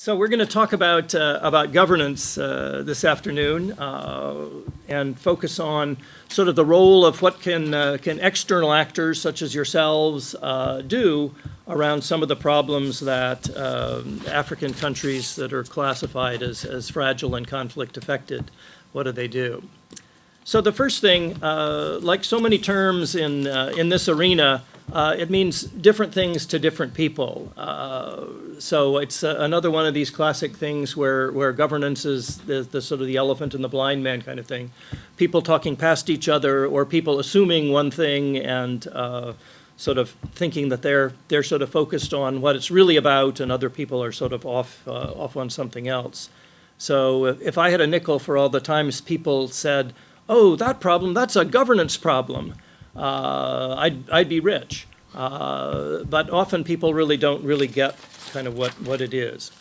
So we're going to talk about governance this afternoon and focus on sort of the role of what can external actors such as yourselves do around some of the problems that African countries that are classified as fragile and conflict affected, what do they do? So the first thing, like so many terms in this arena, it means different things to different people. So it's another one of these classic things where governance is the sort of the elephant and the blind man kind of thing. People talking past each other, or people assuming one thing and sort of thinking that they're sort of focused on what it's really about, and other people are sort of off on something else. So if I had a nickel for all the times people said, "Oh, that problem, that's a governance problem," I'd be rich. But often people really don't really get kind of what it is.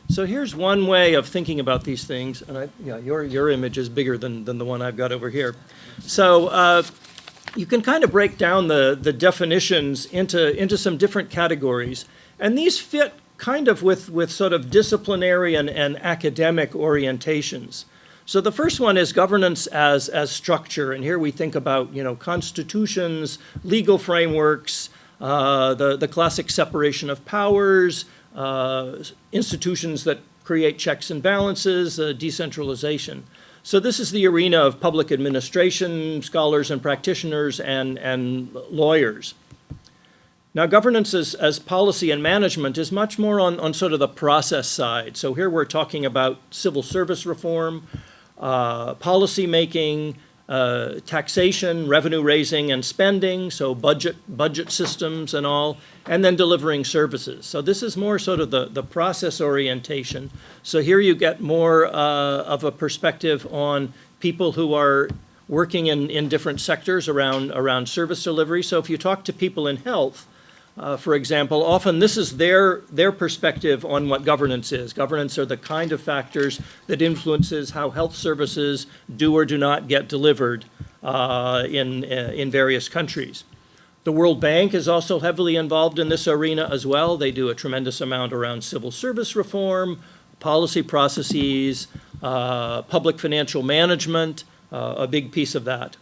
So here's one way of thinking about these things, and your image is bigger than the one I've got over here. So you can kind of break down the definitions into some different categories, and these fit kind of with sort of disciplinary and academic orientations. So the first one is governance as structure, and here we think about constitutions, legal frameworks, the classic separation of powers, institutions that create checks and balances, decentralization. So this is the arena of public administration, scholars and practitioners, and lawyers. Now, governance as policy and management is much more on sort of the process side. So here we're talking about civil service reform, policy making, taxation, revenue raising and spending, so budget systems and all, and then delivering services. So this is more sort of the process orientation. So here you get more of a perspective on people who are working in different sectors around service delivery. So if you talk to people in health, for example, often this is their perspective on what governance is. Governance are the kind of factors that influences how health services do or do not get delivered in various countries. The World Bank is also heavily involved in this arena as well. They do a tremendous amount around civil service reform, policy processes, public financial management, a big piece of that.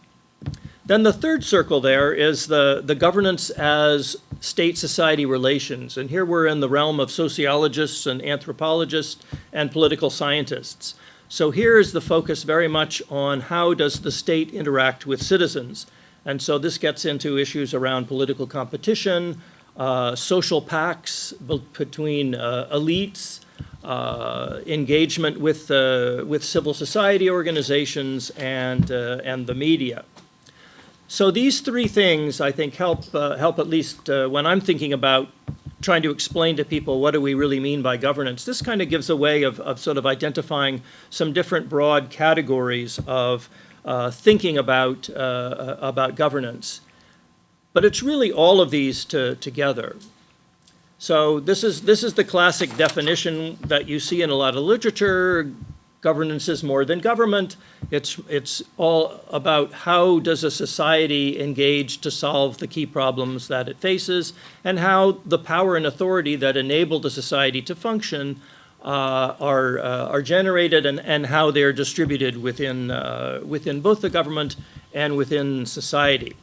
Then the third circle there is the governance as state-society relations. And here we're in the realm of sociologists and anthropologists and political scientists. So here is the focus very much on how does the state interact with citizens. And so this gets into issues around political competition, social pacts between elites, engagement with civil society organizations and the media. So these three things, I think, help at least when I'm thinking about trying to explain to people what do we really mean by governance. This kind of gives a way of sort of identifying some different broad categories of thinking about governance. But it's really all of these together. So this is the classic definition that you see in a lot of literature. Governance is more than government. It's all about how does a society engage to solve the key problems that it faces, and how the power and authority that enable the society to function are generated, and how they're distributed within both the government and within society.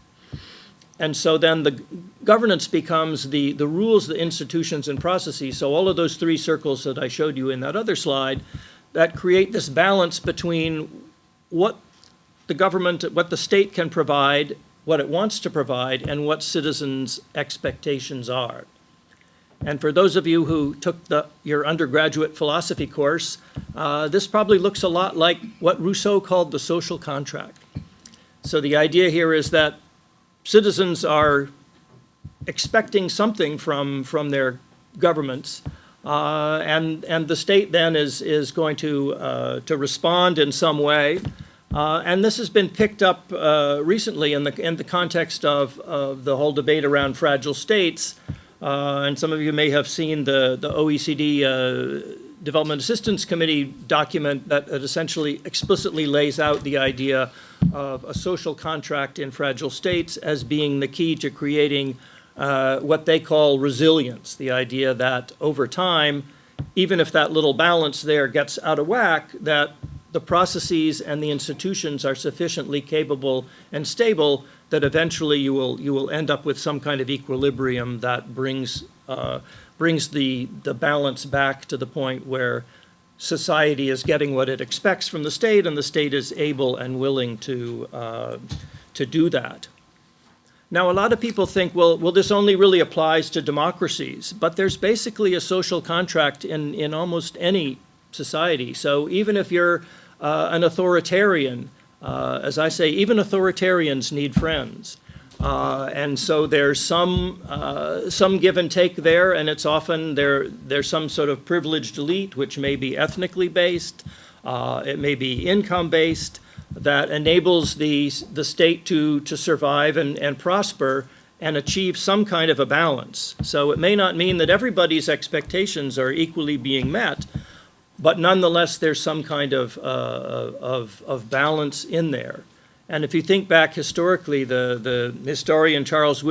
And so then the governance becomes the rules, the institutions, and processes. So all of those three circles that I showed you in that other slide that create this balance between what the government, what the state can provide, what it wants to provide, and what citizens' expectations are. And for those of you who took your undergraduate philosophy course, this probably looks a lot like what Rousseau called the social contract. So the idea here is that citizens are expecting something from their governments, and the state then is going to respond in some way. And this has been picked up recently in the context of the whole debate around fragile states. And some of you may have seen the OECD Development Assistance Committee document that essentially explicitly lays out the idea of a social contract in fragile states as being the key to creating what they call resilience, the idea that over time, even if that little balance there gets out of whack, that the processes and the institutions are sufficiently capable and stable that eventually you will end up with some kind of equilibrium that brings the balance back to the point where society is getting what it expects from the state, and the state is able and willing to do that. Now, a lot of people think, well, this only really applies to democracies, but there's basically a social contract in almost any society. So even if you're an authoritarian, as I say, even authoritarians need friends. And so there's some give and take there, and it's often there's some sort of privileged elite, which may be ethnically based, it may be income based, that enables the state to survive and prosper and achieve some kind of a balance. So it may not mean that everybody's expectations are equally being met, but nonetheless there's some kind of balance in there. And if you think back historically, the historian Charles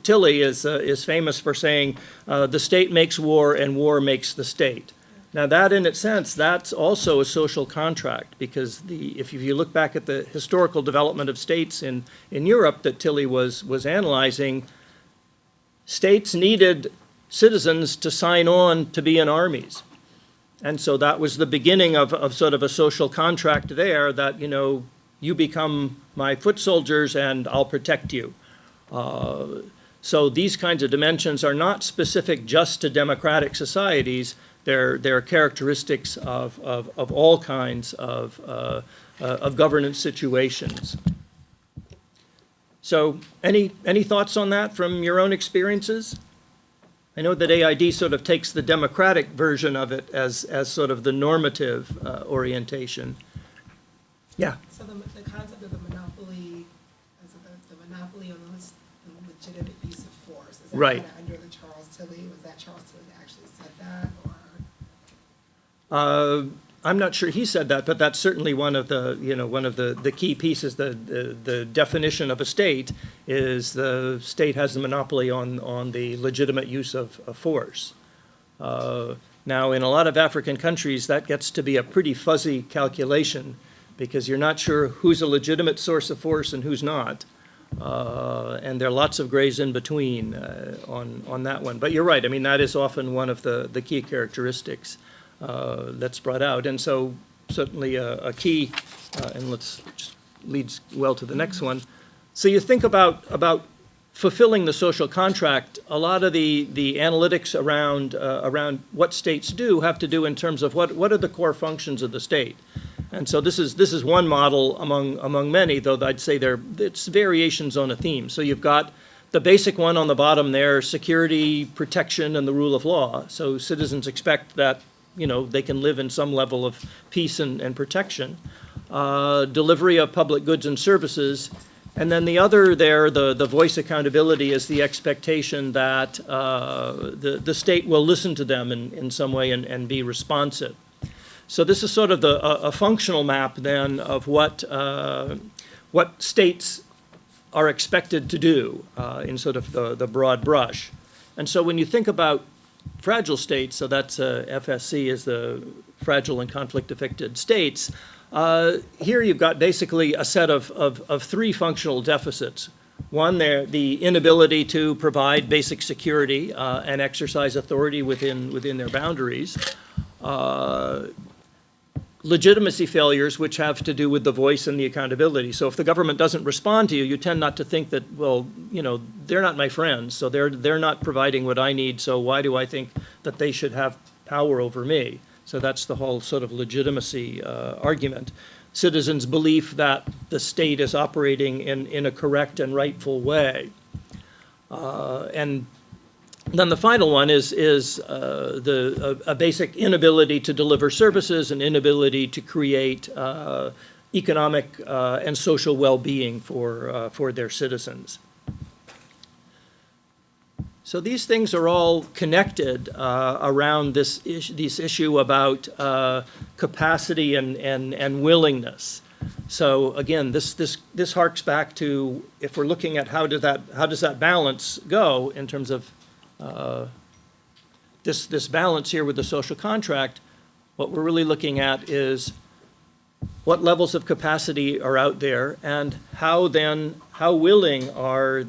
Tilly is famous for saying, the state makes war and war makes the state. Now that in its sense, that's also a social contract, because if you look back at the historical development of states in Europe that Tilly was analyzing, states needed citizens to sign on to be in armies. And so that was the beginning of sort of a social contract there that, you become my foot soldiers and I'll protect you. So these kinds of dimensions are not specific just to democratic societies. They're characteristics of all kinds of governance situations. So any thoughts on that from your own experiences? I know that AID sort of takes the democratic version of it as sort of the normative orientation. Yeah. So the concept of the monopoly, the monopoly on the legitimate use of force, is that right. kind of under the Charles Tilly? Was that Charles Tilly that actually said that, or? I'm not sure he said that, but that's certainly one of the key pieces. The definition of a state is the state has the monopoly on the legitimate use of force. Now, in a lot of African countries, that gets to be a pretty fuzzy calculation, because you're not sure who's a legitimate source of force and who's not. And there are lots of grays in between on that one. But you're right, I mean, that is often one of the key characteristics that's brought out. And so certainly a key, and let's just leads well to the next one. So you think about fulfilling the social contract. A lot of the analytics around what states do have to do in terms of what are the core functions of the state. And so this is one model among many, though I'd say it's variations on a theme. So you've got the basic one on the bottom there, security, protection, and the rule of law. So citizens expect that they can live in some level of peace and protection. Delivery of public goods and services. And then the other there, the voice accountability, is the expectation that the state will listen to them in some way and be responsive. So this is sort of a functional map then of what states are expected to do in sort of the broad brush. And so when you think about fragile states, so that's FSC is the fragile and conflict-affected states, here you've got basically a set of three functional deficits. One, the inability to provide basic security and exercise authority within their boundaries. Legitimacy failures, which have to do with the voice and the accountability. So if the government doesn't respond to you, you tend not to think that, well, they're not my friends, so they're not providing what I need, so why do I think that they should have power over me? So that's the whole sort of legitimacy argument. Citizens' belief that the state is operating in a correct and rightful way. And then the final one is a basic inability to deliver services and inability to create economic and social well-being for their citizens. So these things are all connected around this issue about capacity and willingness. So again, this harks back to, if we're looking at how does that balance go in terms of this balance here with the social contract, what we're really looking at is what levels of capacity are out there, and how willing are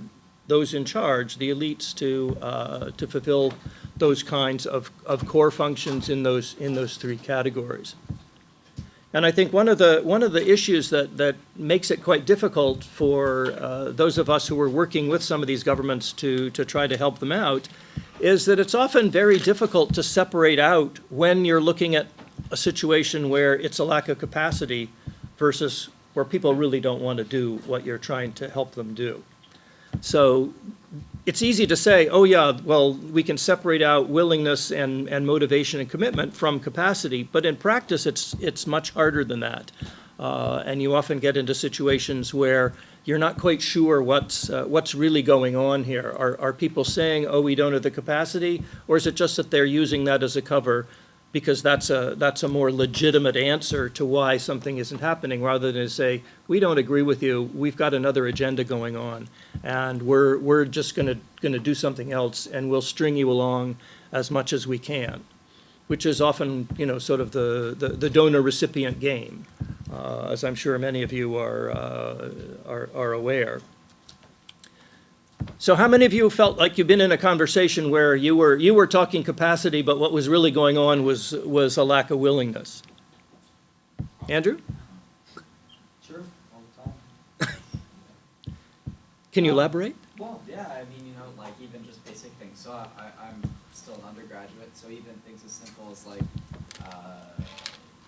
those in charge, the elites, to fulfill those kinds of core functions in those three categories. And I think one of the issues that makes it quite difficult for those of us who are working with some of these governments to try to help them out is that it's often very difficult to separate out when you're looking at a situation where it's a lack of capacity versus where people really don't want to do what you're trying to help them do. So it's easy to say, oh yeah, well, we can separate out willingness and motivation and commitment from capacity, but in practice, it's much harder than that. And you often get into situations where you're not quite sure what's really going on here. Are people saying, oh, we don't have the capacity, or is it just that they're using that as a cover because that's a more legitimate answer to why something isn't happening, rather than to say, we don't agree with you, we've got another agenda going on, and we're just gonna do something else, and we'll string you along as much as we can, which is often, sort of the donor-recipient game, as I'm sure many of you are aware. So how many of you felt like you've been in a conversation where you were talking capacity, but what was really going on was a lack of willingness? Andrew? Sure, all the time. Can you elaborate? Well, yeah, I mean, like even just basic things. So I'm still an undergraduate, so even things as simple as like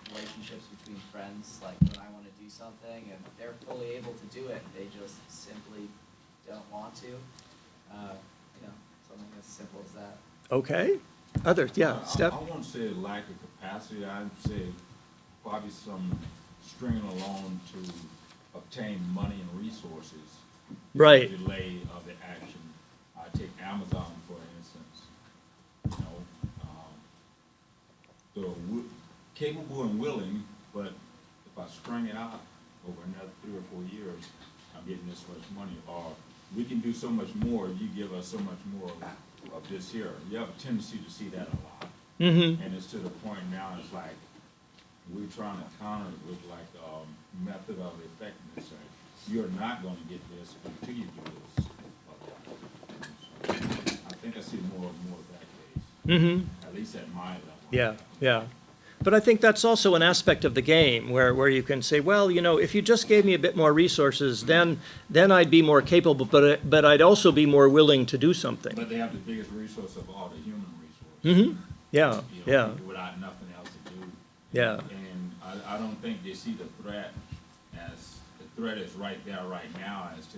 relationships between friends, like when I want to do something and they're fully able to do it, they just simply don't want to. Something as simple as that. Okay. Others, yeah, Steph? I won't say lack of capacity, I'd say probably some stringing along to obtain money and resources. Right. Delay of the action. I take Amazon, for instance. They're capable and willing, but if I string it out over another 3 or 4 years, I'm getting this much money, or we can do so much more, you give us so much more of this here. You have a tendency to see that a lot. Mm-hmm. And it's to the point now, it's like, we're trying to counter it with like method of effectiveness. You're not going to get this until you do this. So I think I see more and more of that case, Mm-hmm. at least at my level. Yeah, yeah. But I think that's also an aspect of the game where you can say, well, if you just gave me a bit more resources, then I'd be more capable, but I'd also be more willing to do something. But they have the biggest resource of all, the human resource. Mm-hmm. Yeah, yeah, People without nothing else to do. yeah. And I don't think they see the threat as, the threat is right there, right now, as to,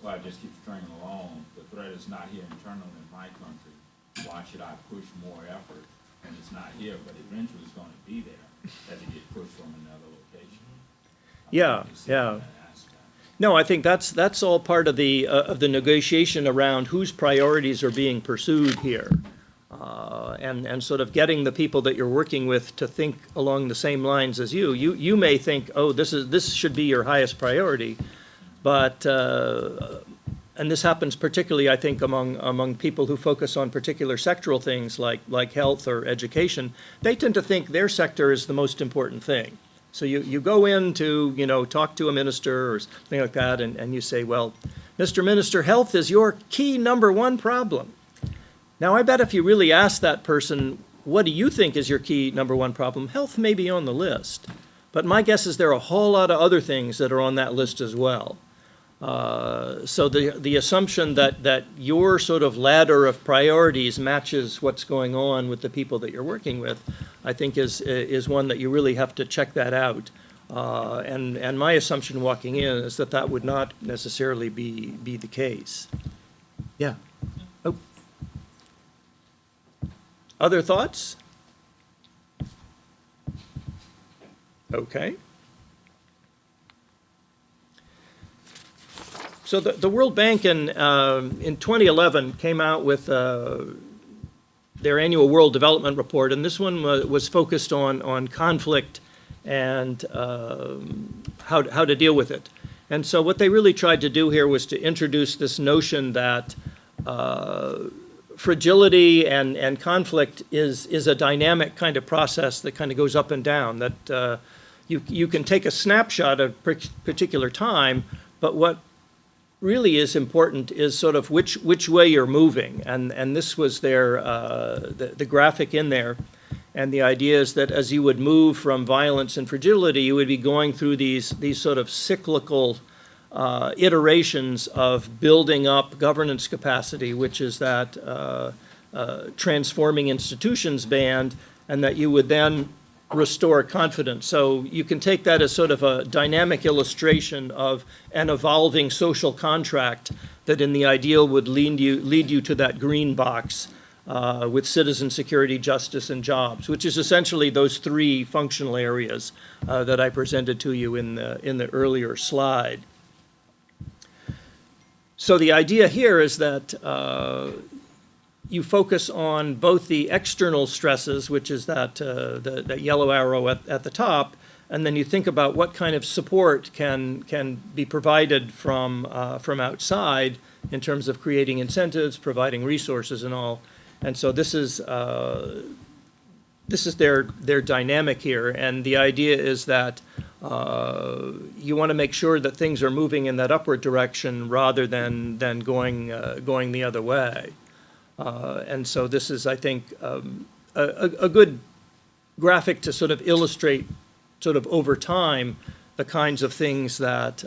well, I just keep stringing along. The threat is not here internally in my country. Why should I push more effort? And it's not here, but eventually it's going to be there as it gets pushed from another location. Yeah, yeah. No, I think that's all part of the negotiation around whose priorities are being pursued here, and sort of getting the people that you're working with to think along the same lines as you. You may think, oh, this should be your highest priority, but and this happens particularly, I think, among people who focus on particular sectoral things like health or education. They tend to think their sector is the most important thing. So you go in to, talk to a minister or something like that, and you say, well, Mr. Minister, health is your key number one problem. Now, I bet if you really ask that person, what do you think is your key number one problem? Health may be on the list. But my guess is there are a whole lot of other things that are on that list as well. So the assumption that your sort of ladder of priorities matches what's going on with the people that you're working with, I think is one that you really have to check that out. And my assumption walking in is that would not necessarily be the case. Yeah. Oh. Other thoughts? Okay. So the World Bank in 2011 came out with their annual World Development Report, and this one was focused on conflict and how to deal with it. And so what they really tried to do here was to introduce this notion that fragility and conflict is a dynamic kind of process that kind of goes up and down, that you can take a snapshot of a particular time, but what really is important is sort of which way you're moving. And this was their, the graphic in there. And the idea is that as you would move from violence and fragility, you would be going through these sort of cyclical iterations of building up governance capacity, which is that transforming institutions band, and that you would then restore confidence. So you can take that as sort of a dynamic illustration of an evolving social contract that in the ideal would lead you to that green box with citizen security, justice, and jobs, which is essentially those three functional areas that I presented to you in the earlier slide. So the idea here is that you focus on both the external stresses, which is that yellow arrow at the top, and then you think about what kind of support can be provided from outside in terms of creating incentives, providing resources, and all. And so this is their dynamic here, and the idea is that you want to make sure that things are moving in that upward direction rather than going the other way. And so this is, I think, a good graphic to sort of illustrate sort of over time the kinds of things that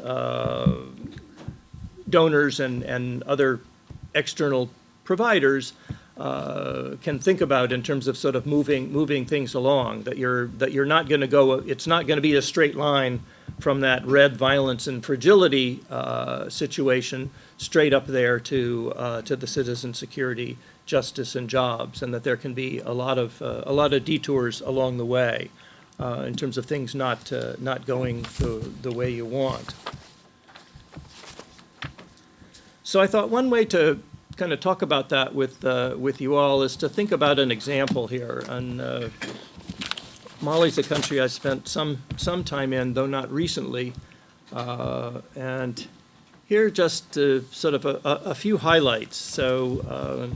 donors and other external providers can think about in terms of sort of moving things along, that you're not going to go, it's not going to be a straight line from that red violence and fragility situation straight up there to the citizen security, justice, and jobs, and that there can be a lot of detours along the way in terms of things not going the way you want. So I thought one way to kind of talk about that with you all is to think about an example here. And Mali's a country I spent some time in, though not recently. And here just sort of a few highlights. So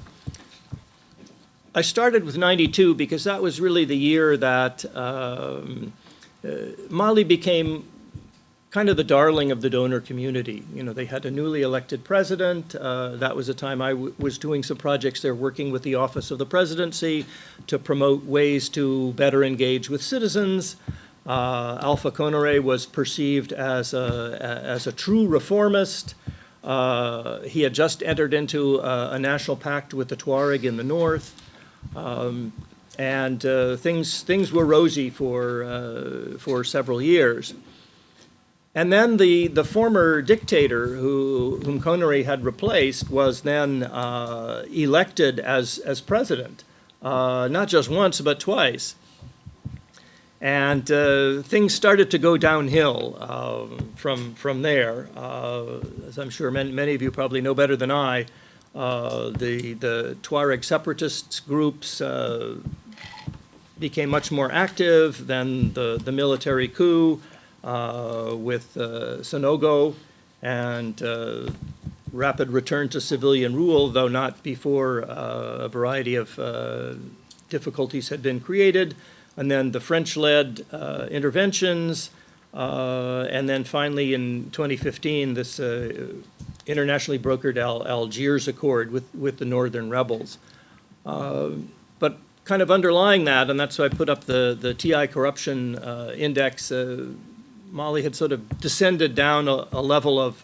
I started with 92 because that was really the year that Mali became kind of the darling of the donor community. You know, they had a newly elected president. That was a time I was doing some projects there working with the Office of the Presidency to promote ways to better engage with citizens. Alpha Conore was perceived as a true reformist. He had just entered into a national pact with the Tuareg in the north. And things were rosy for several years. And then the former dictator whom Conore had replaced was then elected as president, not just once, but twice. And things started to go downhill from there. As I'm sure many of you probably know better than I, the Tuareg separatist groups became much more active. Then the military coup with Sanogo, and rapid return to civilian rule, though not before a variety of difficulties had been created. And then the French-led interventions, and then finally in 2015, this internationally brokered Algiers Accord with the northern rebels. But kind of underlying that, and that's why I put up the TI corruption index, Mali had sort of descended down a level of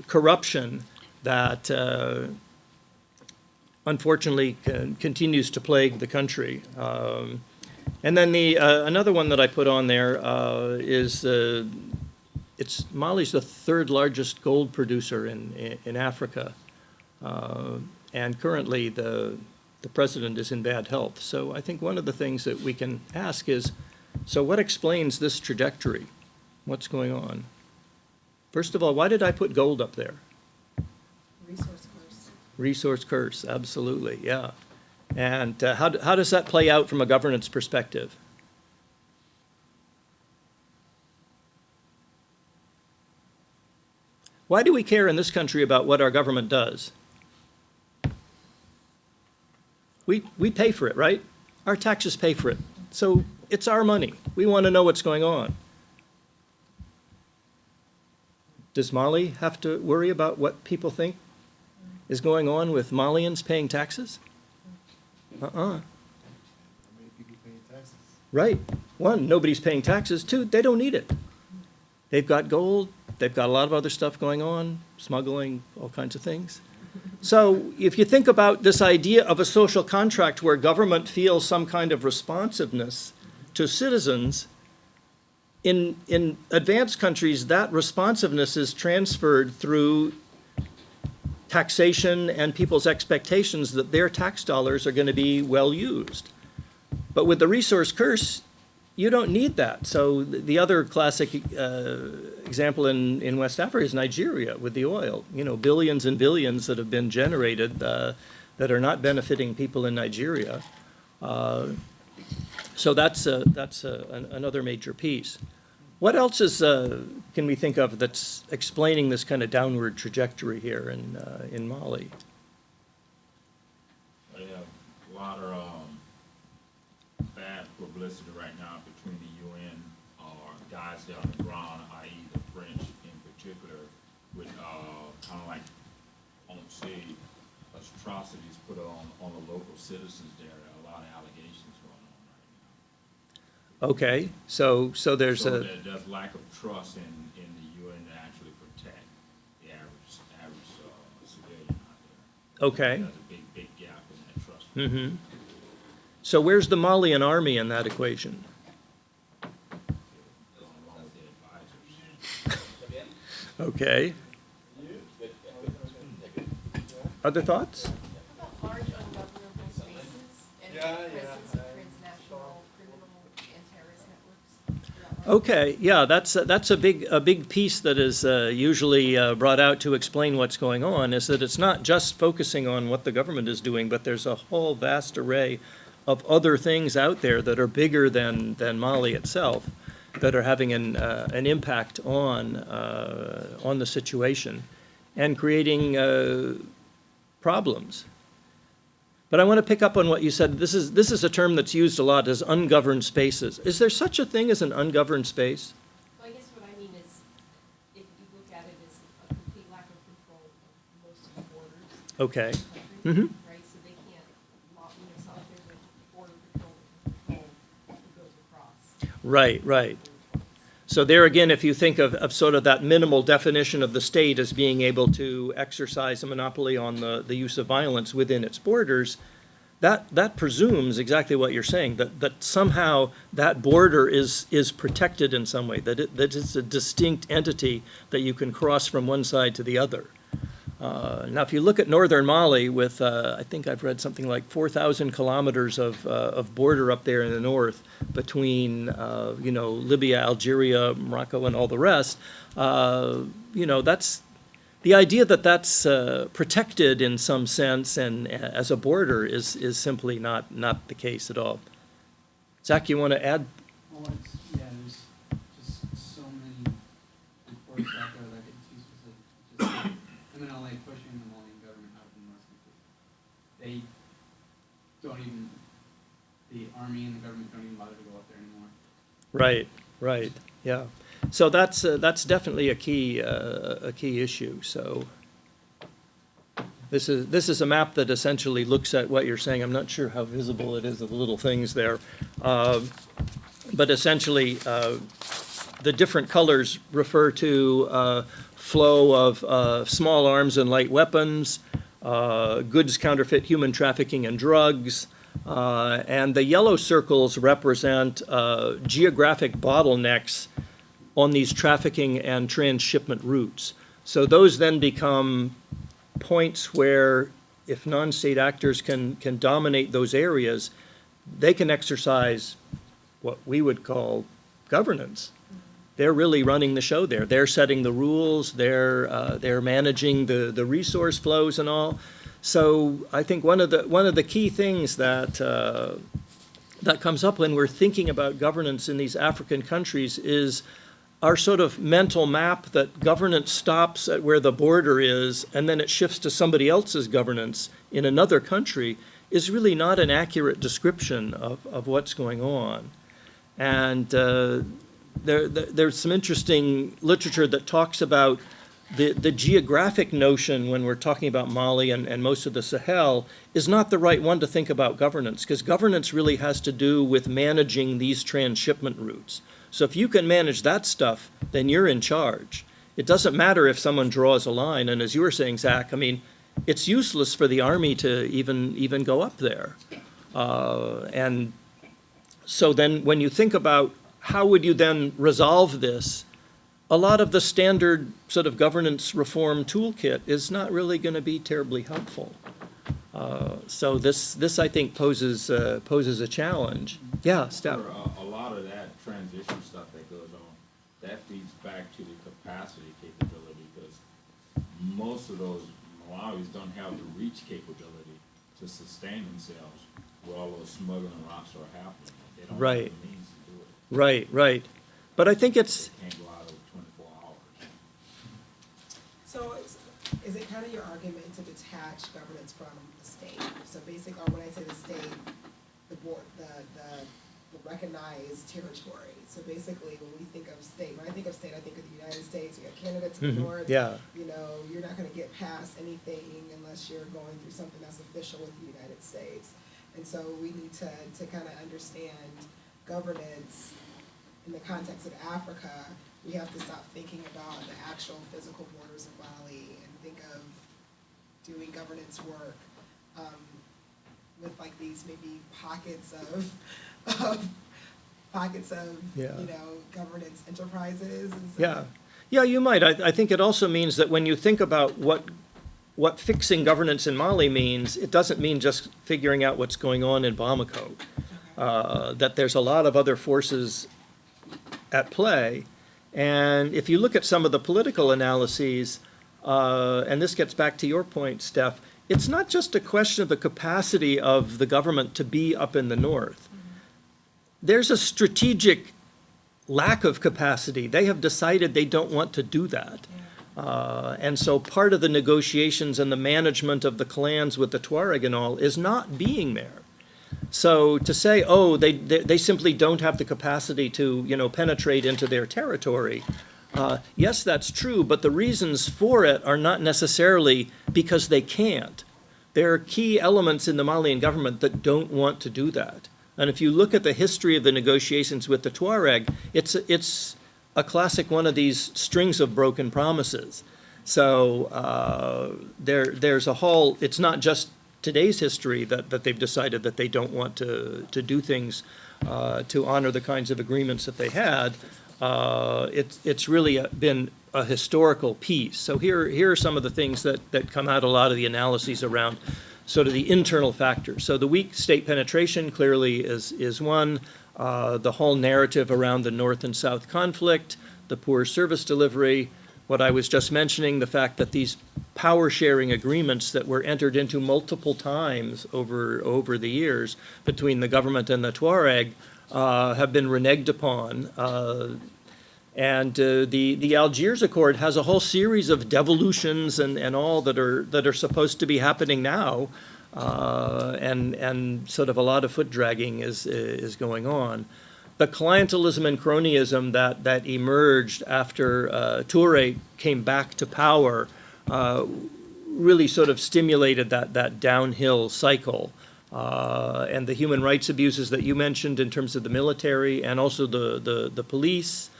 corruption that unfortunately continues to plague the country. And then another one that I put on there is Mali's the third largest gold producer in Africa, and currently the president is in bad health. So I think one of the things that we can ask is, so what explains this trajectory? What's going on? First of all, why did I put gold up there? Resource curse. Resource curse, absolutely, yeah. And how does that play out from a governance perspective? Why do we care in this country about what our government does? We pay for it, right? Our taxes pay for it. So it's our money. We want to know what's going on. Does Mali have to worry about what people think is going on with Malians paying taxes? How many people paying taxes? Right. One, nobody's paying taxes. Two, they don't need it. They've got gold. They've got a lot of other stuff going on, smuggling, all kinds of things. So if you think about this idea of a social contract where government feels some kind of responsiveness to citizens, in advanced countries, that responsiveness is transferred through taxation and people's expectations that their tax dollars are going to be well used. But with the resource curse, you don't need that. So the other classic example in West Africa is Nigeria with the oil. You know, billions and billions that have been generated that are not benefiting people in Nigeria. So that's another major piece. What else can we think of that's explaining this kind of downward trajectory here in Mali? They have a lot of bad publicity right now between the UN or guys there on the ground, i.e. the French in particular, with kind of like, I won't say atrocities put on the local citizens there. There are a lot of allegations going on right now. Okay, so there's So a, there's lack of trust in the UN to actually protect the average civilian out there. okay. There's a big gap in that trust. Mm-hmm. So where's the Malian army in that equation? Along with the advisors. Okay. Other thoughts? About large ungovernable spaces and the presence of transnational criminal and terrorist networks. Okay, yeah, that's a big piece that is usually brought out to explain what's going on, is that it's not just focusing on what the government is doing, but there's a whole vast array of other things out there that are bigger than Mali itself, that are having an impact on the situation and creating problems. But I want to pick up on what you said. This is a term that's used a lot as ungoverned spaces. Is there such a thing as an ungoverned space? So I guess what I mean is, if you look at it as a complete lack of control of most of the borders Okay. of the country, Mhm. right? So they can't, so if there's a border patrol who goes across. Right, right. So there again, if you think of sort of that minimal definition of the state as being able to exercise a monopoly on the use of violence within its borders, that presumes exactly what you're saying, that somehow that border is protected in some way, that it's a distinct entity that you can cross from one side to the other. Now, if you look at northern Mali with, I think I've read something like 4,000 kilometers of border up there in the north between, Libya, Algeria, Morocco, and all the rest, that's the idea that that's protected in some sense and as a border is simply not the case at all. Zach, you want to add? Well, there's just so many reports out there that get too specific. Just MNLA pushing the Malian government out of the North Country. They don't even, the army and the government don't even bother to go up there anymore. Right, yeah. So that's definitely a key issue. So this is a map that essentially looks at what you're saying. I'm not sure how visible it is, the little things there, but essentially the different colors refer to flow of small arms and light weapons, goods counterfeit, human trafficking, and drugs. And the yellow circles represent geographic bottlenecks on these trafficking and transshipment routes. So those then become points where if non-state actors can dominate those areas, they can exercise what we would call governance. They're really running the show there. They're setting the rules, they're managing the resource flows and all. So I think one of the key things that comes up when we're thinking about governance in these African countries is our sort of mental map that governance stops at where the border is and then it shifts to somebody else's governance in another country is really not an accurate description of what's going on. And there's some interesting literature that talks about the geographic notion when we're talking about Mali and most of the Sahel is not the right one to think about governance, because governance really has to do with managing these transshipment routes. So if you can manage that stuff, then you're in charge. It doesn't matter if someone draws a line, and as you were saying, Zach, I mean, it's useless for the army to even go up there. And so then when you think about how would you then resolve this, a lot of the standard sort of governance reform toolkit is not really going to be terribly helpful. So this I think poses a challenge. Yeah, Steph. For a lot of that transition stuff that goes on, that feeds back to the capacity capability, because most of those Malawis don't have the reach capability to sustain themselves where all those smuggling routes are happening. They don't Right. have the means to do it. Right. But I think it's, They can't go out over 24 hours. So is it kind of your argument to detach governance from the state? So basically, or when I say the state, the board, the recognized territory. So basically, when we think of state, when I think of state, I think of the United States. You got Canada to the north. yeah, You know, you're not going to get past anything unless you're going through something that's official with the United States. And so we need to kind of understand governance in the context of Africa. We have to stop thinking about the actual physical borders of Mali and think of doing governance work with like these maybe pockets of Yeah. you know, governance enterprises. yeah, you might. I think it also means that when you think about what fixing governance in Mali means, it doesn't mean just figuring out what's going on in Bamako. That there's a lot of other forces at play. And if you look at some of the political analyses, and this gets back to your point, Steph, it's not just a question of the capacity of the government to be up in the north. There's a strategic lack of capacity. They have decided they don't want to do that. And so part of the negotiations and the management of the clans with the Tuareg and all is not being there. So to say, oh, they simply don't have the capacity to, you know, penetrate into their territory, yes, that's true, but the reasons for it are not necessarily because they can't. There are key elements in the Malian government that don't want to do that. And if you look at the history of the negotiations with the Tuareg, it's a classic one of these strings of broken promises. So there's a whole, it's not just today's history that they've decided that they don't want to do things to honor the kinds of agreements that they had. It's really been a historical piece. So here are some of the things that come out a lot of the analyses around sort of the internal factors. So the weak state penetration clearly is one. The whole narrative around the North and South conflict, the poor service delivery, what I was just mentioning, the fact that these power sharing agreements that were entered into multiple times over the years between the government and the Tuareg have been reneged upon. And the Algiers Accord has a whole series of devolutions and all that are supposed to be happening now, and sort of a lot of foot dragging is going on. The clientelism and cronyism that emerged after Touré came back to power really sort of stimulated that downhill cycle. And the human rights abuses that you mentioned in terms of the military and also the police,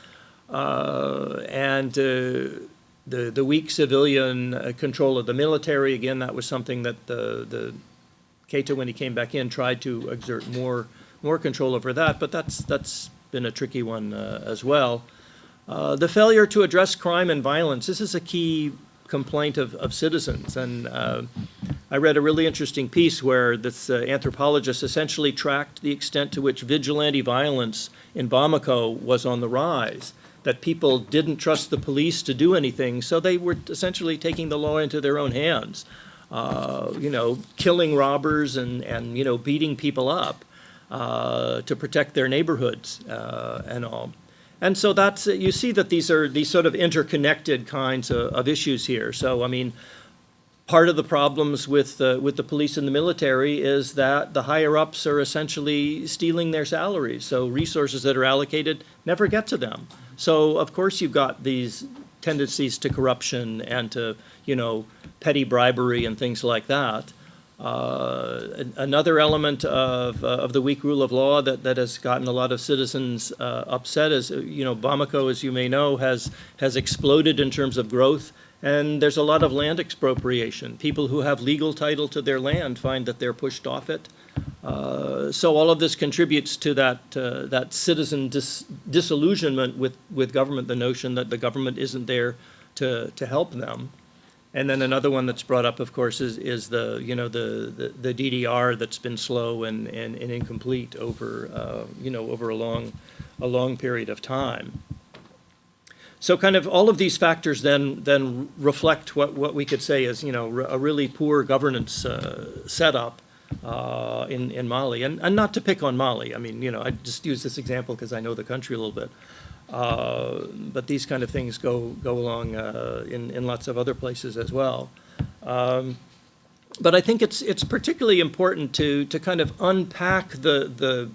and the weak civilian control of the military. Again, that was something that the Keita, when he came back in, tried to exert more control over that, but that's been a tricky one as well. The failure to address crime and violence, this is a key complaint of citizens. And I read a really interesting piece where this anthropologist essentially tracked the extent to which vigilante violence in Bamako was on the rise, that people didn't trust the police to do anything, so they were essentially taking the law into their own hands, killing robbers and beating people up to protect their neighborhoods and all. And so that's, you see that these are these sort of interconnected kinds of issues here. So, I mean, part of the problems with the police and the military is that the higher-ups are essentially stealing their salaries. So resources that are allocated never get to them. So, of course, you've got these tendencies to corruption and to, you know, petty bribery and things like that. Another element of the weak rule of law that has gotten a lot of citizens upset is, you know, Bamako, as you may know, has exploded in terms of growth, and there's a lot of land expropriation. People who have legal title to their land find that they're pushed off it. So all of this contributes to that citizen disillusionment with government, the notion that the government isn't there to help them. And then another one that's brought up, of course, is the, you know, the DDR that's been slow and incomplete over, you know, over a long period of time. So kind of all of these factors then reflect what we could say is, you know, a really poor governance setup in Mali. And not to pick on Mali. I mean, you know, I just use this example because I know the country a little bit. But these kind of things go along in lots of other places as well. But I think it's particularly important to kind of unpack the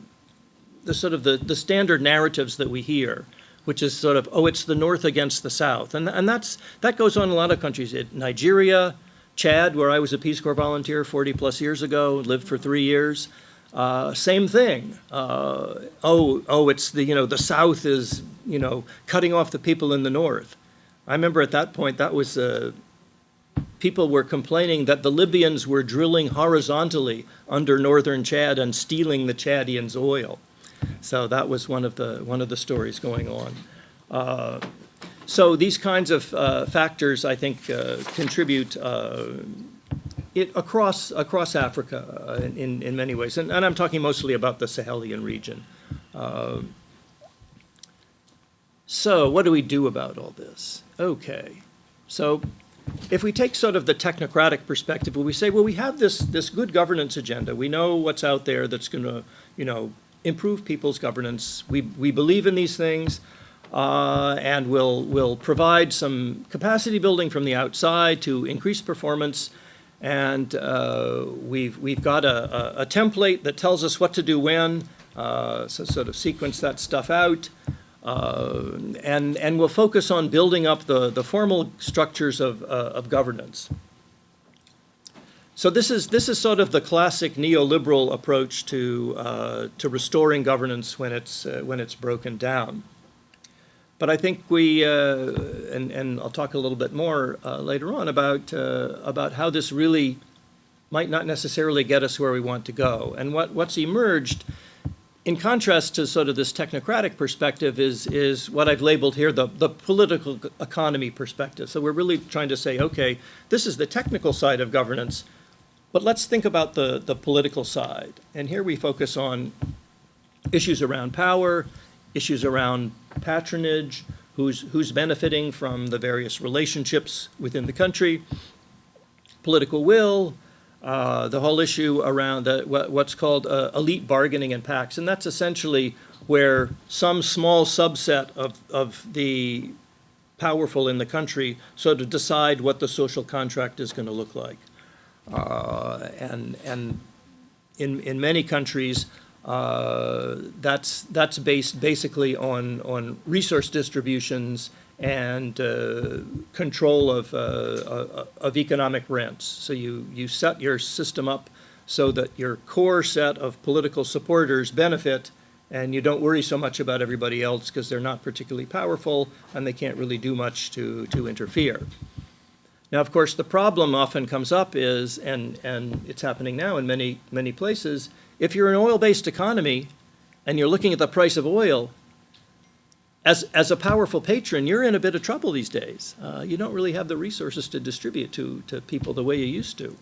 sort of the standard narratives that we hear, which is sort of, oh, it's the North against the South. And that goes on in a lot of countries. Nigeria, Chad, where I was a Peace Corps volunteer 40 plus years ago, lived for 3 years. Same thing. It's the, you know, the South is, you know, cutting off the people in the North. I remember at that point that was, people were complaining that the Libyans were drilling horizontally under northern Chad and stealing the Chadians' oil. So that was one of the stories going on. So these kinds of factors, I think, contribute across Africa in many ways, and I'm talking mostly about the Sahelian region. So what do we do about all this? Okay, so if we take sort of the technocratic perspective, we say, well, we have this good governance agenda. We know what's out there that's going to, you know, improve people's governance. We believe in these things. And we'll provide some capacity building from the outside to increase performance. And we've got a template that tells us what to do when, so sort of sequence that stuff out. And we'll focus on building up the formal structures of governance. So this is sort of the classic neoliberal approach to restoring governance when it's broken down. But I think and I'll talk a little bit more later on about how this really might not necessarily get us where we want to go. And what's emerged, in contrast to sort of this technocratic perspective, is what I've labeled here the political economy perspective. So we're really trying to say, okay, this is the technical side of governance, but let's think about the political side. And here we focus on issues around power, issues around patronage, who's benefiting from the various relationships within the country, political will, the whole issue around what's called elite bargaining and pacts. And that's essentially where some small subset of the powerful in the country sort of decide what the social contract is going to look like. And in many countries, that's based basically on resource distributions and control of economic rents. So you set your system up so that your core set of political supporters benefit, and you don't worry so much about everybody else because they're not particularly powerful and they can't really do much to interfere. Now, of course, the problem often comes up is, and it's happening now in many places, if you're an oil-based economy and you're looking at the price of oil, as a powerful patron, you're in a bit of trouble these days. You don't really have the resources to distribute to people the way you used to.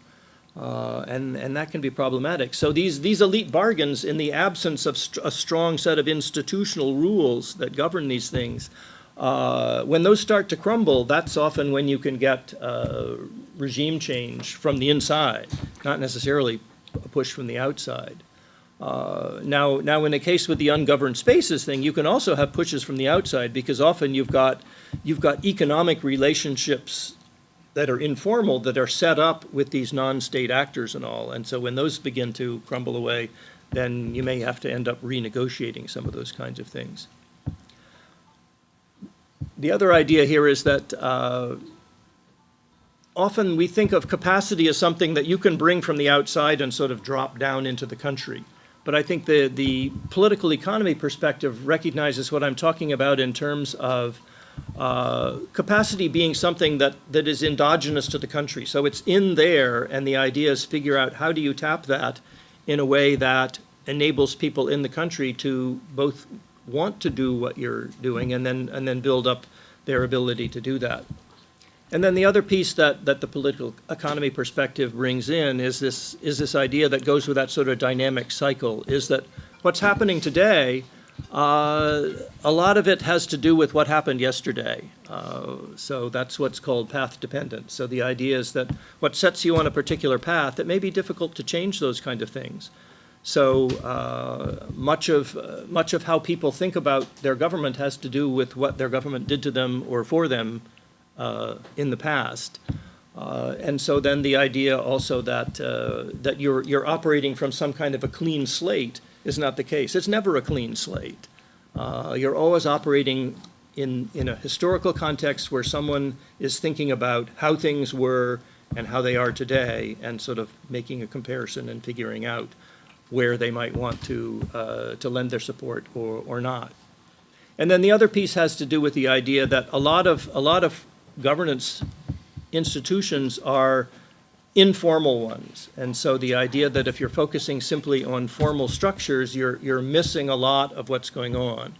And that can be problematic. So these elite bargains, in the absence of a strong set of institutional rules that govern these things, when those start to crumble, that's often when you can get regime change from the inside, not necessarily a push from the outside. Now, in the case with the ungoverned spaces thing, you can also have pushes from the outside, because often you've got economic relationships that are informal, that are set up with these non-state actors and all. And so when those begin to crumble away, then you may have to end up renegotiating some of those kinds of things. The other idea here is that often we think of capacity as something that you can bring from the outside and sort of drop down into the country. But I think the political economy perspective recognizes what I'm talking about in terms of capacity being something that is endogenous to the country. So it's in there, and the idea is figure out how do you tap that in a way that enables people in the country to both want to do what you're doing and then build up their ability to do that. And then the other piece that the political economy perspective brings in is this idea that goes with that sort of dynamic cycle, is that what's happening today, a lot of it has to do with what happened yesterday. So that's what's called path dependent. So the idea is that what sets you on a particular path, it may be difficult to change those kind of things. So much of how people think about their government has to do with what their government did to them or for them in the past. And so then the idea also that you're operating from some kind of a clean slate is not the case. It's never a clean slate. You're always operating in a historical context where someone is thinking about how things were and how they are today, and sort of making a comparison and figuring out where they might want to lend their support or not. And then the other piece has to do with the idea that a lot of governance institutions are informal ones. And so the idea that if you're focusing simply on formal structures, you're missing a lot of what's going on.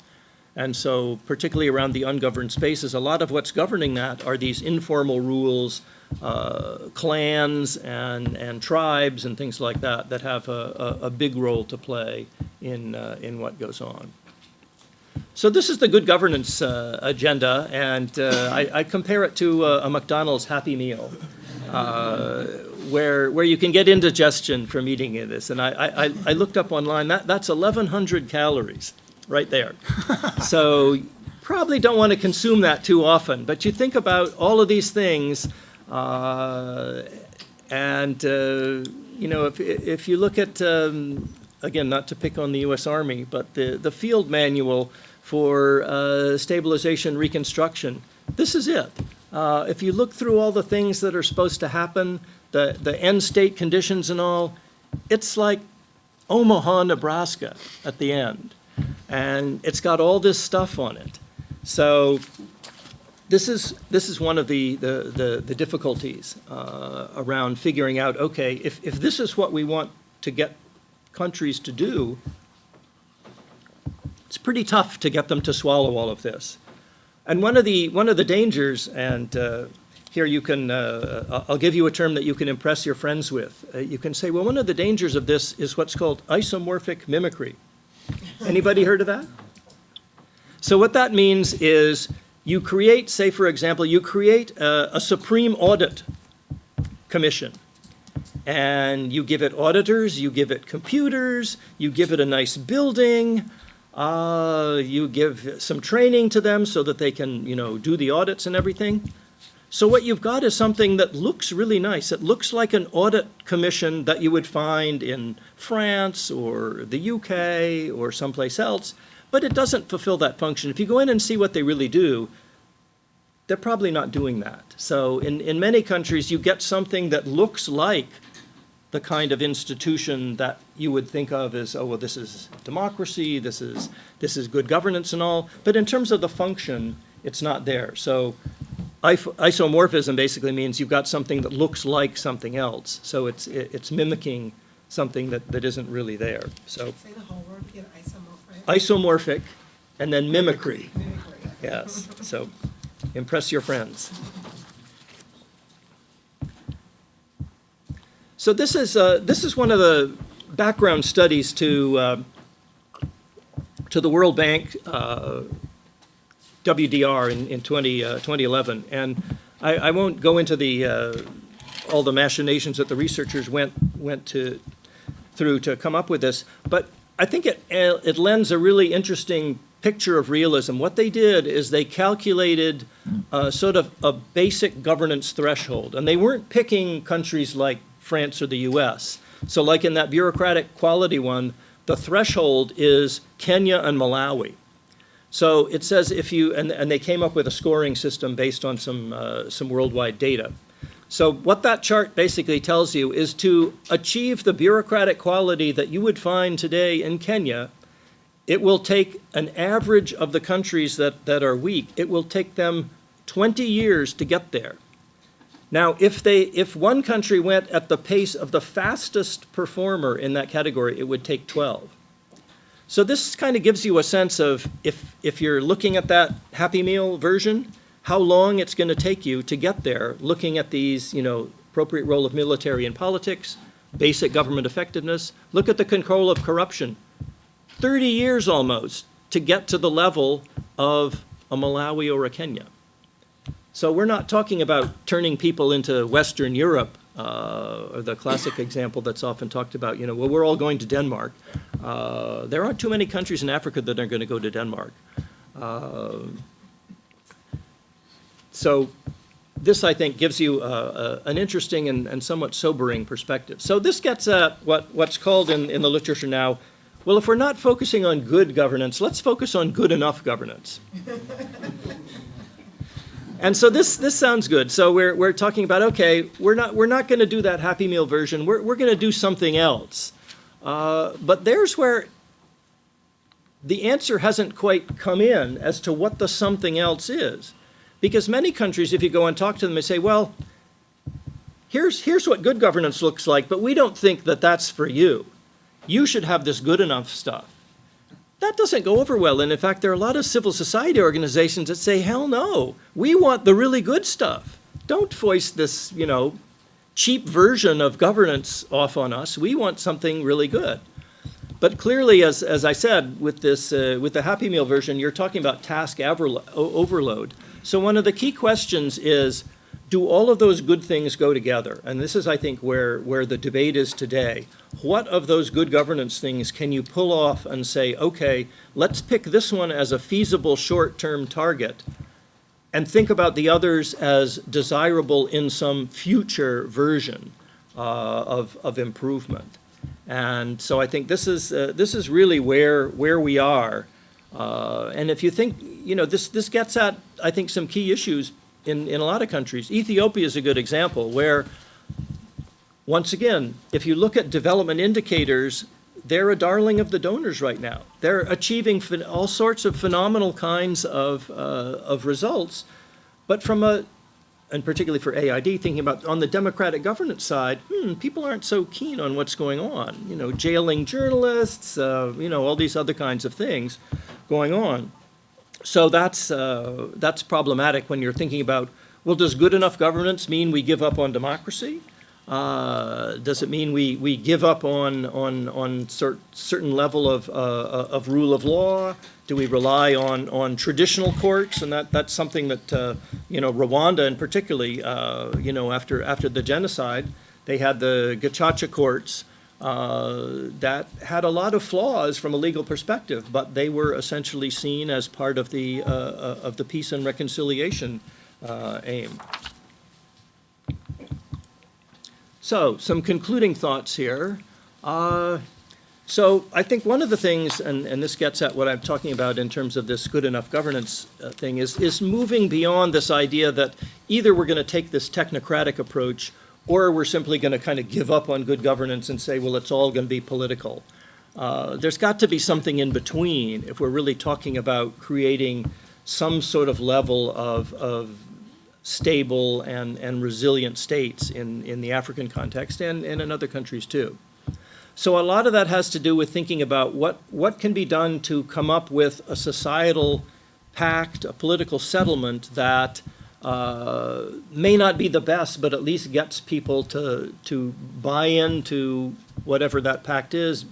And so particularly around the ungoverned spaces, a lot of what's governing that are these informal rules, clans and tribes and things like that have a big role to play in what goes on. So this is the good governance agenda, and I compare it to a McDonald's Happy Meal, where you can get indigestion from eating this. And I looked up online, that's 1,100 calories right there. So probably don't want to consume that too often, but you think about all of these things, and you know, if you look at, again, not to pick on the U.S. Army, but the field manual for stabilization reconstruction, this is it. If you look through all the things that are supposed to happen, the end state conditions and all, it's like Omaha, Nebraska at the end. And it's got all this stuff on it. So this is one of the difficulties around figuring out, okay, if this is what we want to get countries to do, it's pretty tough to get them to swallow all of this. And one of the dangers, and here you can, I'll give you a term that you can impress your friends with. You can say, well, one of the dangers of this is what's called isomorphic mimicry. Anybody heard of that? So what that means is you create, say for example, you create a Supreme Audit Commission. And you give it auditors, you give it computers, you give it a nice building, you give some training to them so that they can, you know, do the audits and everything. So what you've got is something that looks really nice. It looks like an audit commission that you would find in France or the UK or someplace else, but it doesn't fulfill that function. If you go in and see what they really do, they're probably not doing that. So in many countries, you get something that looks like the kind of institution that you would think of as, oh, well, this is democracy, this is good governance and all, but in terms of the function, it's not there. So isomorphism basically means you've got something that looks like something else. So it's mimicking something that isn't really there. So Say the whole word again, isomorphic. isomorphic and then mimicry. Mimicry. Yes, so impress your friends. So this is one of the background studies to the World Bank WDR in 2011, and I won't go into all the machinations that the researchers went to through to come up with this. But I think it lends a really interesting picture of realism. What they did is they calculated sort of a basic governance threshold, and they weren't picking countries like France or the US. So like in that bureaucratic quality one, the threshold is Kenya and Malawi. So it says if you, and they came up with a scoring system based on some worldwide data. So what that chart basically tells you is to achieve the bureaucratic quality that you would find today in Kenya, it will take an average of the countries that are weak, it will take them 20 years to get there. Now, if one country went at the pace of the fastest performer in that category, it would take 12. So this kind of gives you a sense of, if you're looking at that Happy Meal version, how long it's going to take you to get there, looking at these, appropriate role of military in politics, basic government effectiveness. Look at the control of corruption. 30 years almost to get to the level of a Malawi or a Kenya. So we're not talking about turning people into Western Europe, or the classic example that's often talked about, well, we're all going to Denmark. There aren't too many countries in Africa that are going to go to Denmark. So this, I think, gives you an interesting and somewhat sobering perspective. So this gets at what's called in the literature now, well, if we're not focusing on good governance, let's focus on good enough governance. And so this sounds good. So we're talking about, okay, we're not going to do that Happy Meal version. We're going to do something else. But there's where the answer hasn't quite come in as to what the something else is. Because many countries, if you go and talk to them, they say, well, here's what good governance looks like, but we don't think that that's for you. You should have this good enough stuff. That doesn't go over well. And in fact, there are a lot of civil society organizations that say, hell no, we want the really good stuff. Don't foist this, cheap version of governance off on us. We want something really good. But clearly, as I said, with the Happy Meal version, you're talking about task overload. So one of the key questions is, do all of those good things go together? And this is, I think, where the debate is today. What of those good governance things can you pull off and say, okay, let's pick this one as a feasible short-term target and think about the others as desirable in some future version of improvement. And so I think this is really where we are. And if you think, this gets at, I think, some key issues in a lot of countries. Ethiopia is a good example where, once again, if you look at development indicators, they're a darling of the donors right now. They're achieving all sorts of phenomenal kinds of results, but and particularly for AID, thinking about on the democratic governance side, people aren't so keen on what's going on. Jailing journalists, all these other kinds of things going on. So that's problematic when you're thinking about, well, does good enough governance mean we give up on democracy? Does it mean we give up on certain level of rule of law? Do we rely on traditional courts? And that's something that Rwanda, and particularly after the genocide, they had the Gacaca courts that had a lot of flaws from a legal perspective, but they were essentially seen as part of the peace and reconciliation aim. So, some concluding thoughts here. So I think one of the things, and this gets at what I'm talking about in terms of this good enough governance thing, is moving beyond this idea that either we're going to take this technocratic approach or we're simply going to kind of give up on good governance and say, well, it's all going to be political. There's got to be something in between if we're really talking about creating some sort of level of stable and resilient states in the African context and in other countries too. So a lot of that has to do with thinking about what can be done to come up with a societal pact, a political settlement that may not be the best, but at least gets people to buy into whatever that pact is,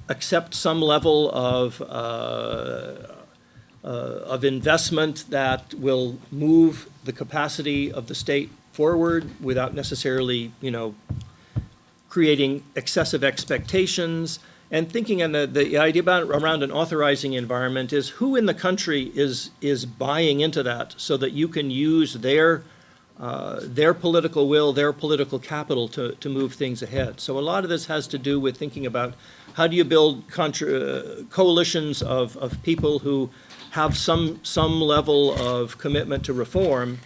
accept some level of investment that will move the capacity of the state forward without necessarily, creating excessive expectations, and thinking, and the idea about around an authorizing environment is who in the country is buying into that so that you can use their political will, their political capital to move things ahead. So a lot of this has to do with thinking about how do you build coalitions of people who have some level of commitment to reform,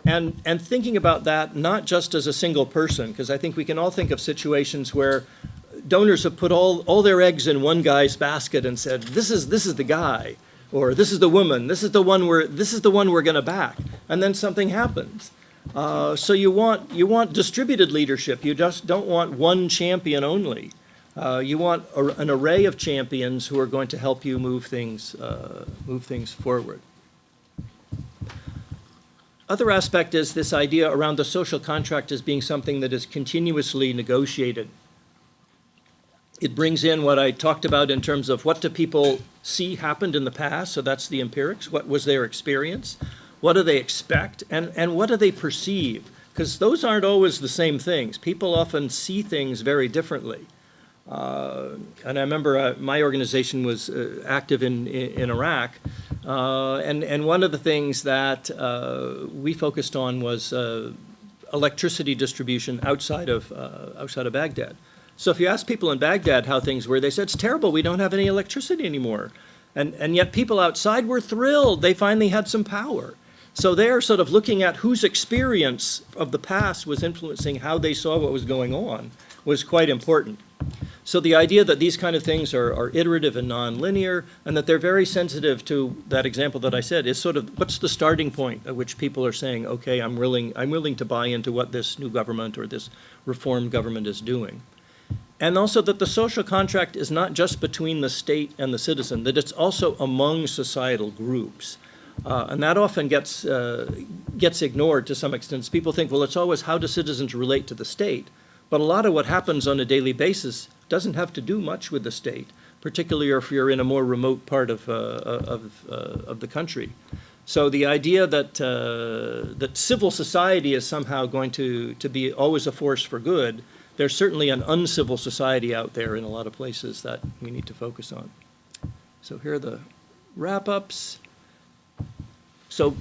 and thinking about that not just as a single person, because I think we can all think of situations where donors have put all their eggs in one guy's basket and said, this is the guy, or this is the woman, this is the one we're going to back, and then something happens. So you want distributed leadership. You just don't want one champion only. You want an array of champions who are going to help you move things forward. Other aspect is this idea around the social contract as being something that is continuously negotiated. It brings in what I talked about in terms of what do people see happened in the past, so that's the empirics. What was their experience? What do they expect? And what do they perceive? Because those aren't always the same things. People often see things very differently. And I remember my organization was active in Iraq, and one of the things that we focused on was electricity distribution outside of Baghdad. So if you ask people in Baghdad how things were, they said, it's terrible, we don't have any electricity anymore. And yet people outside were thrilled, they finally had some power. So they're sort of looking at whose experience of the past was influencing how they saw what was going on was quite important. So the idea that these kind of things are iterative and nonlinear, and that they're very sensitive to that example that I said is sort of what's the starting point at which people are saying, okay, I'm willing to buy into what this new government or this reformed government is doing. And also that the social contract is not just between the state and the citizen, that it's also among societal groups. And that often gets ignored to some extent. People think, well, it's always how do citizens relate to the state? But a lot of what happens on a daily basis doesn't have to do much with the state, particularly if you're in a more remote part of the country. So the idea that civil society is somehow going to be always a force for good, there's certainly an uncivil society out there in a lot of places that we need to focus on. So here are the wrap-ups. So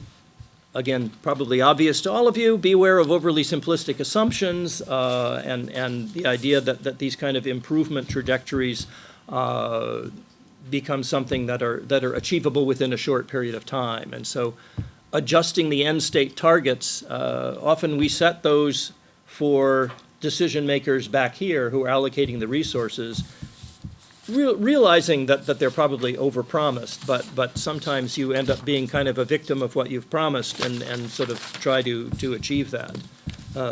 again, probably obvious to all of you, beware of overly simplistic assumptions and the idea that these kind of improvement trajectories become something that are achievable within a short period of time. And so adjusting the end state targets, often we set those for decision makers back here who are allocating the resources, realizing that they're probably overpromised, but sometimes you end up being kind of a victim of what you've promised and sort of try to achieve that.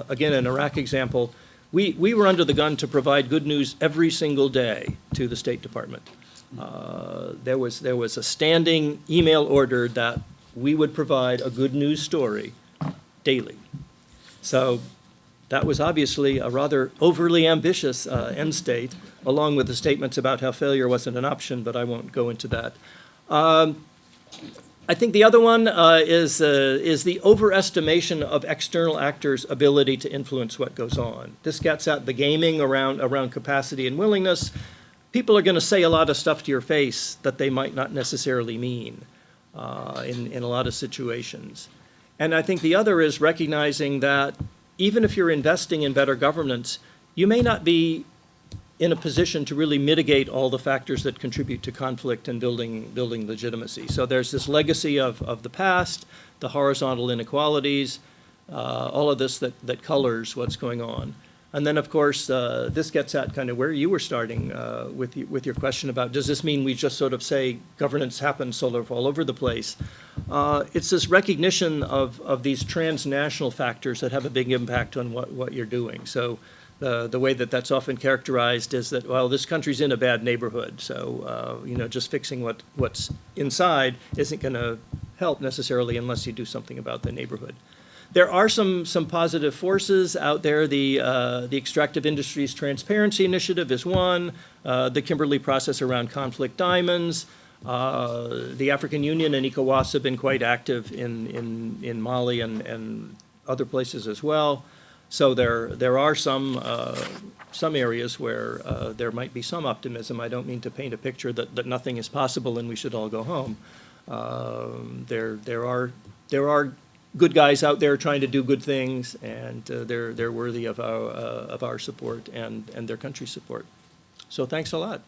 Again, an Iraq example, we were under the gun to provide good news every single day to the State Department. There was a standing email order that we would provide a good news story daily. So that was obviously a rather overly ambitious end state, along with the statements about how failure wasn't an option, but I won't go into that. I think the other one is the overestimation of external actors' ability to influence what goes on. This gets at the gaming around capacity and willingness. People are going to say a lot of stuff to your face that they might not necessarily mean in a lot of situations. And I think the other is recognizing that even if you're investing in better governance, you may not be in a position to really mitigate all the factors that contribute to conflict and building legitimacy. So there's this legacy of the past, the horizontal inequalities, all of this that colors what's going on. And then, of course, this gets at kind of where you were starting with your question about, does this mean we just sort of say governance happens sort of all over the place? It's this recognition of these transnational factors that have a big impact on what you're doing. So the way that's often characterized is that, well, this country's in a bad neighborhood, so just fixing what's inside isn't going to help necessarily unless you do something about the neighborhood. There are some positive forces out there. The Extractive Industries Transparency Initiative is one. The Kimberley process around conflict diamonds. The African Union and ECOWAS have been quite active in Mali and other places as well. So there are some some areas where there might be some optimism. I don't mean to paint a picture that nothing is possible and we should all go home. There are good guys out there trying to do good things, and they're worthy of our support and their country's support. So thanks a lot.